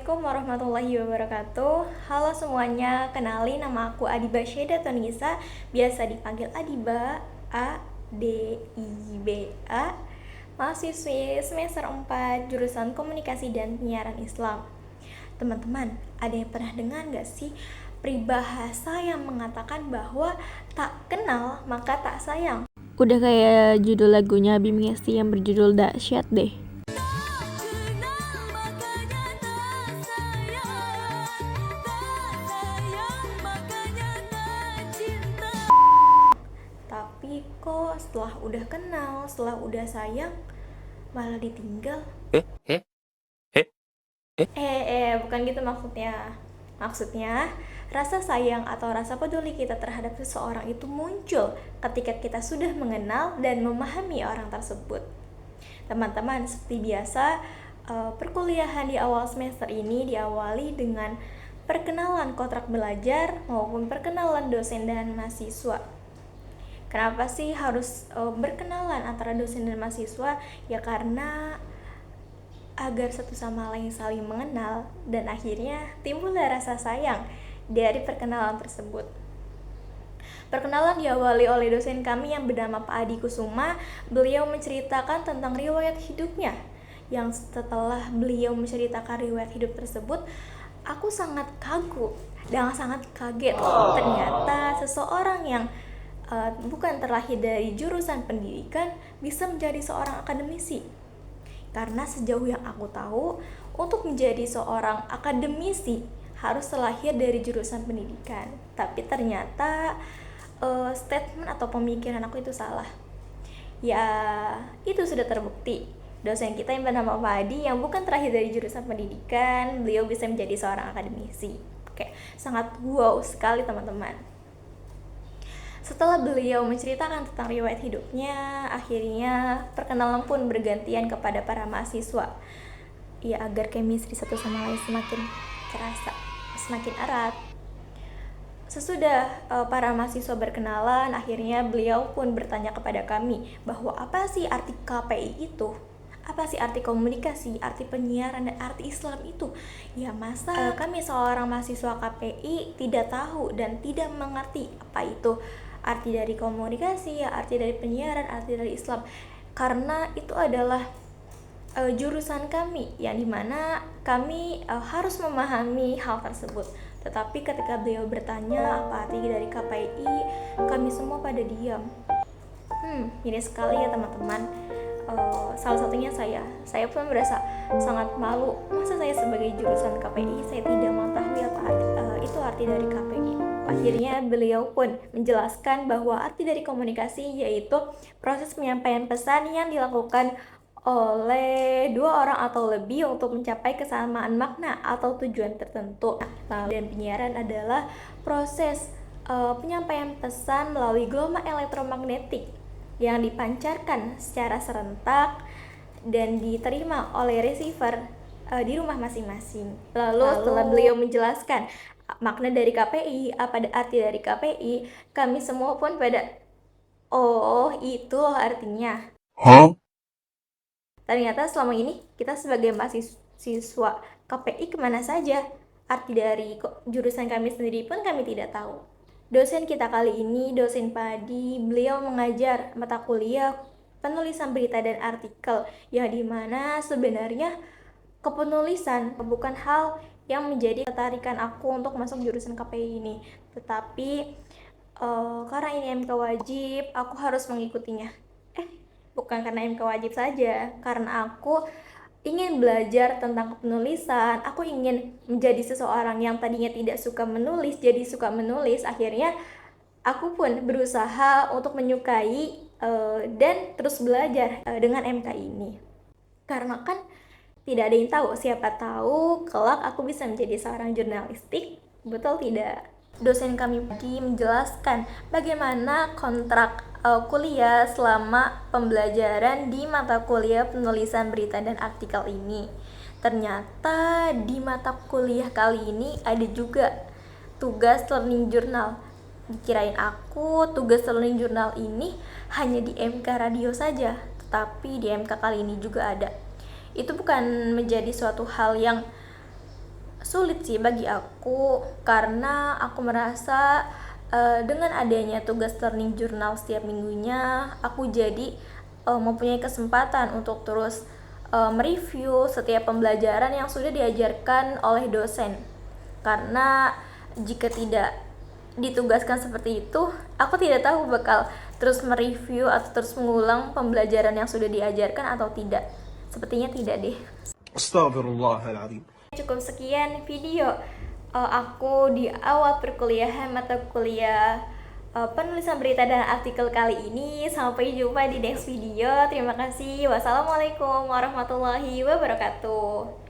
Assalamualaikum warahmatullahi wabarakatuh. Halo semuanya, kenalin nama aku Adiba Syeda Tonisa, biasa dipanggil Adiba, A-D-I-B-A, mahasiswi semester 4 jurusan Komunikasi dan Penyiaran Islam. Teman-teman, ada yang pernah dengar gak sih peribahasa yang mengatakan bahwa tak kenal maka tak sayang? Udah kayak judul lagunya Bim Ngesti yang berjudul Dahsyat deh. Tapi kok setelah udah kenal, setelah udah sayang, malah ditinggal? Bukan gitu maksudnya. Maksudnya, rasa sayang atau rasa peduli kita terhadap seseorang itu muncul ketika kita sudah mengenal dan memahami orang tersebut. Teman-teman, seperti biasa, perkuliahan di awal semester ini diawali dengan perkenalan kontrak belajar maupun perkenalan dosen dan mahasiswa. Kenapa sih harus berkenalan antara dosen dan mahasiswa? Ya karena agar satu sama lain saling mengenal dan akhirnya timbullah rasa sayang dari perkenalan tersebut. Perkenalan diawali oleh dosen kami yang bernama Pak Adi Kusuma. Beliau menceritakan tentang riwayat hidupnya. Yang setelah beliau menceritakan riwayat hidup tersebut, aku sangat kagum dan sangat kaget. Ternyata seseorang yang bukan terlahir dari jurusan pendidikan bisa menjadi seorang akademisi. Karena sejauh yang aku tahu, untuk menjadi seorang akademisi harus terlahir dari jurusan pendidikan. Tapi ternyata statement atau pemikiran aku itu salah. Ya, itu sudah terbukti. Dosen kita yang bernama Pak Adi yang bukan terlahir dari jurusan pendidikan, beliau bisa menjadi seorang akademisi. Oke, sangat wow sekali teman-teman. Setelah beliau menceritakan tentang riwayat hidupnya, akhirnya perkenalan pun bergantian kepada para mahasiswa. Ya, agar chemistry satu sama lain semakin terasa, semakin erat. Sesudah para mahasiswa berkenalan, akhirnya beliau pun bertanya kepada kami bahwa apa sih arti KPI itu? Apa sih arti komunikasi, arti penyiaran, dan arti Islam itu? Ya masa kami seorang mahasiswa KPI tidak tahu dan tidak mengerti apa itu arti dari komunikasi, arti dari penyiaran, arti dari Islam. Karena itu adalah jurusan kami, yang dimana kami harus memahami hal tersebut. Tetapi ketika beliau bertanya apa arti dari KPI, kami semua pada diam. Ini sekali ya teman-teman. Salah satunya saya pun merasa sangat malu. Masa saya sebagai jurusan KPI saya tidak mengetahui apa itu arti dari KPI. Akhirnya beliau pun menjelaskan bahwa arti dari komunikasi yaitu proses penyampaian pesan yang dilakukan oleh dua orang atau lebih untuk mencapai kesamaan makna atau tujuan tertentu. Dan penyiaran adalah proses penyampaian pesan melalui gelombang elektromagnetik yang dipancarkan secara serentak dan diterima oleh receiver di rumah masing-masing. Lalu setelah beliau menjelaskan makna dari KPI, apa arti dari KPI, kami semua pun pada oh itu loh artinya. Ternyata selama ini kita sebagai mahasiswa KPI kemana saja? Arti dari jurusan kami sendiri pun kami tidak tahu. Dosen kita kali ini, dosen Padi, beliau mengajar mata kuliah penulisan berita dan artikel, yang dimana sebenarnya kepenulisan bukan hal yang menjadi ketarikan aku untuk masuk jurusan KPI ini. Tetapi karena ini MK wajib, aku harus mengikutinya. Bukan karena MK wajib saja, karena aku ingin belajar tentang penulisan. Aku ingin menjadi seseorang yang tadinya tidak suka menulis jadi suka menulis. Akhirnya aku pun berusaha untuk menyukai dan terus belajar dengan MK ini. Karena kan tidak ada yang tahu, siapa tahu kelak aku bisa menjadi seorang jurnalistik, betul tidak? Dosen kami menjelaskan bagaimana kontrak kuliah selama pembelajaran di mata kuliah penulisan berita dan artikel ini. Ternyata di mata kuliah kali ini ada juga tugas learning journal. Dikirain aku tugas learning journal ini hanya di MK radio saja, tetapi di MK kali ini juga ada. Itu bukan menjadi suatu hal yang sulit sih bagi aku, karena aku merasa dengan adanya tugas learning journal setiap minggunya, aku jadi mempunyai kesempatan untuk terus mereview setiap pembelajaran yang sudah diajarkan oleh dosen. Karena jika tidak ditugaskan seperti itu, aku tidak tahu bakal terus mereview atau terus mengulang pembelajaran yang sudah diajarkan atau tidak. Sepertinya tidak deh. Astaghfirullahaladzim. Cukup sekian video aku di awal perkuliahan mata kuliah penulisan berita dan artikel kali ini. Sampai jumpa di next video. Terima kasih. Wassalamualaikum warahmatullahi wabarakatuh.